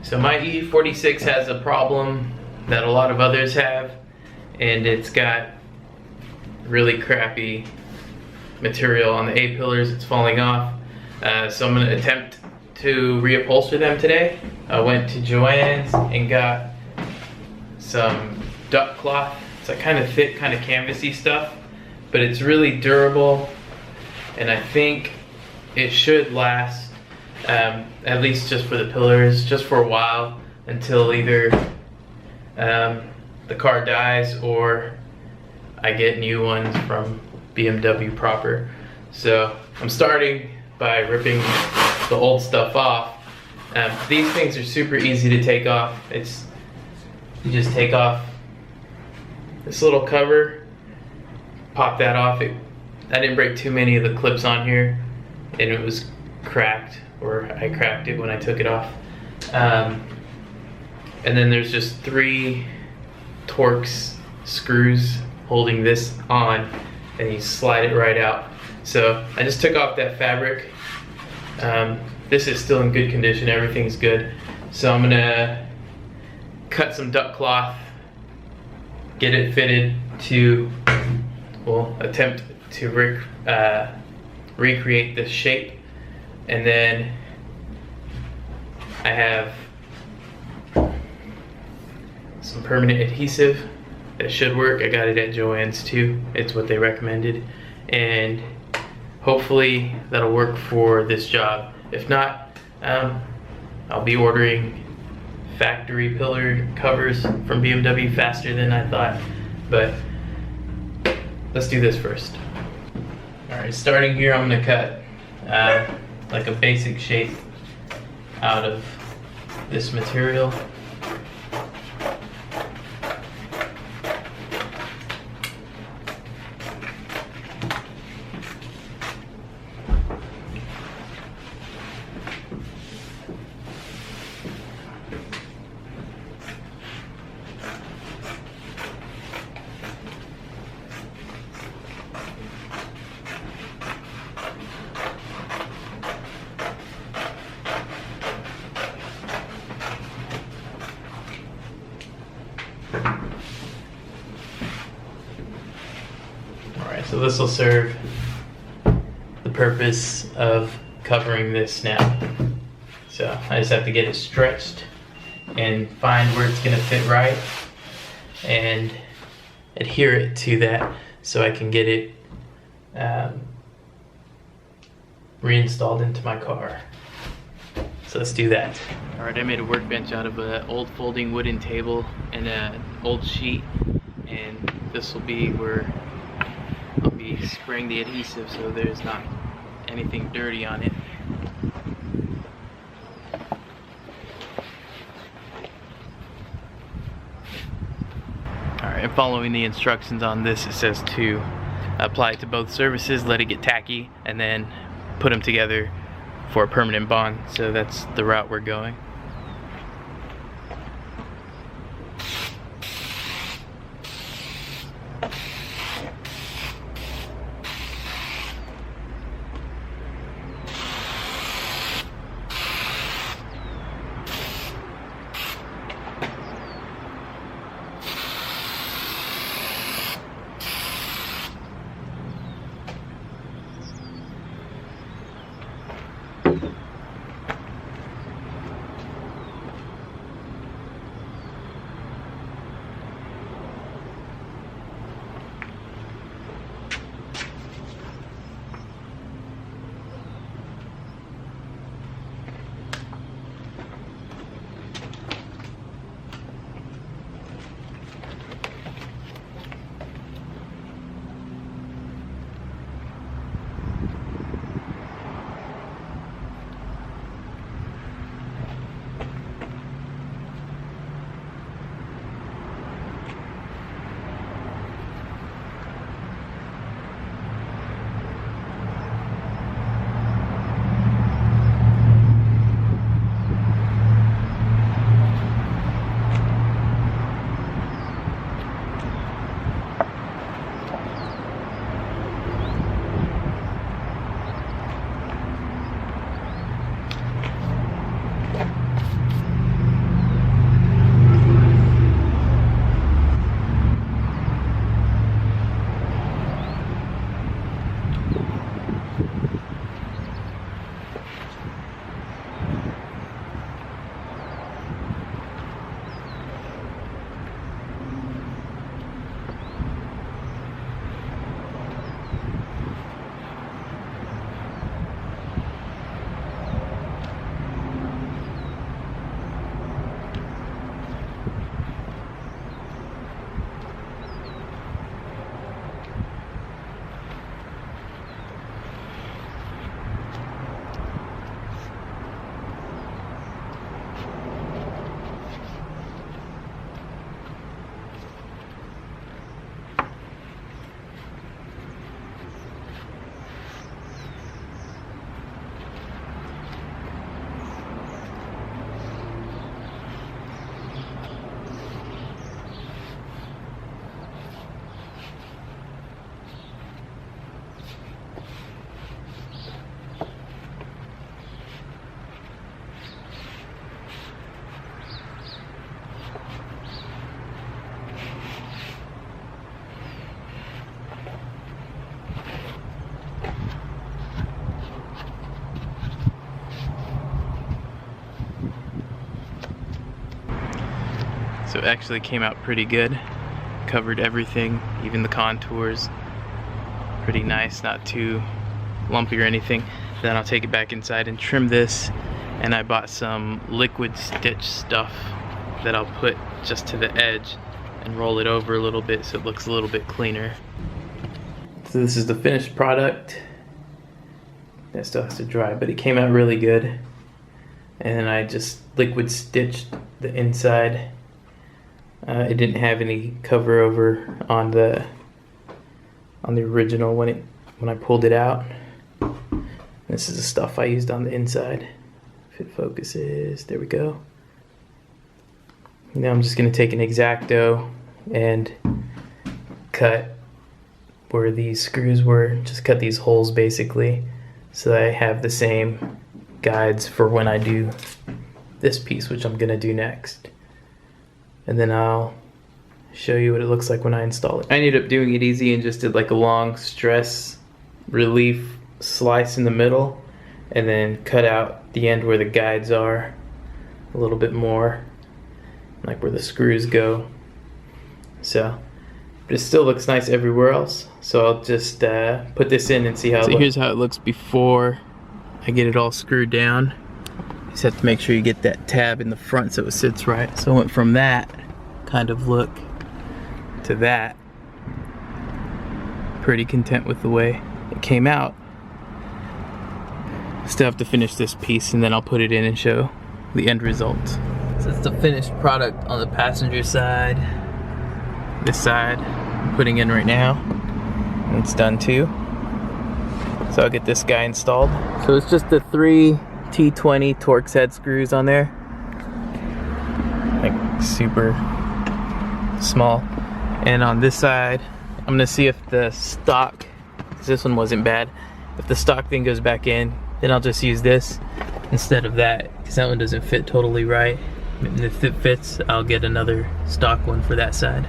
So my E46 has a problem that a lot of others have, and it's got really crappy material on the A-pillars. It's falling off. So I'm going to attempt to reupholster them today. I went to Joann's and got some duck cloth. It's like kind of thick, kind of canvasy stuff, but it's really durable, and I think it should last at least just for the pillars, just for a while, until either the car dies or I get new ones from BMW proper. So I'm starting by ripping the old stuff off. These things are super easy to take off. You just take off this little cover, pop that off. I didn't break too many of the clips on here, and it was cracked, or I cracked it when I took it off. And then there's just 3 Torx screws holding this on, and you slide it right out. So I just took off that fabric. This is still in good condition, everything's good. So I'm gonna cut some duck cloth, get it fitted to, well, attempt to recreate this shape. And then I have some permanent adhesive that should work. I got it at Joann's too. It's what they recommended, and hopefully that'll work for this job. If not, I'll be ordering factory pillar covers from BMW faster than I thought, but let's do this first. Alright, starting here, I'm gonna cut like a basic shape out of this material. So this will serve the purpose of covering this snap. So I just have to get it stretched and find where it's gonna fit right and adhere it to that so I can get it reinstalled into my car. So let's do that. All right, I made a workbench out of an old folding wooden table and an old sheet, and this will be where I'll be spraying the adhesive so there's not anything dirty on it. Alright, and following the instructions on this, it says to apply it to both surfaces, let it get tacky, and then put them together for a permanent bond. So that's the route we're going. So it actually came out pretty good. Covered everything, even the contours. Pretty nice, not too lumpy or anything. Then I'll take it back inside and trim this, and I bought some liquid stitch stuff that I'll put just to the edge and roll it over a little bit so it looks a little bit cleaner. So this is the finished product. That still has to dry, but it came out really good. And I just liquid stitched the inside. It didn't have any cover over on the original when I pulled it out. This is the stuff I used on the inside. If it focuses, there we go. Now I'm just going to take an X-Acto and cut where these screws were. Just cut these holes basically, so that I have the same guides for when I do this piece, which I'm going to do next. And then I'll show you what it looks like when I install it. I ended up doing it easy and just did like a long stress relief slice in the middle, and then cut out the end where the guides are a little bit more, like where the screws go. So, but it still looks nice everywhere else. So I'll just put this in and see how it looks. So here's how it looks before I get it all screwed down. You just have to make sure you get that tab in the front so it sits right. So I went from that kind of look to that. Pretty content with the way it came out. Still have to finish this piece, and then I'll put it in and show the end result. So it's the finished product on the passenger side. This side I'm putting in right now, and it's done too. So I'll get this guy installed. So it's just the 3 T20 Torx head screws on there, like super small. And on this side, I'm gonna see if the stock, because this one wasn't bad, if the stock thing goes back in, then I'll just use this instead of that, because that one doesn't fit totally right. And if it fits, I'll get another stock one for that side.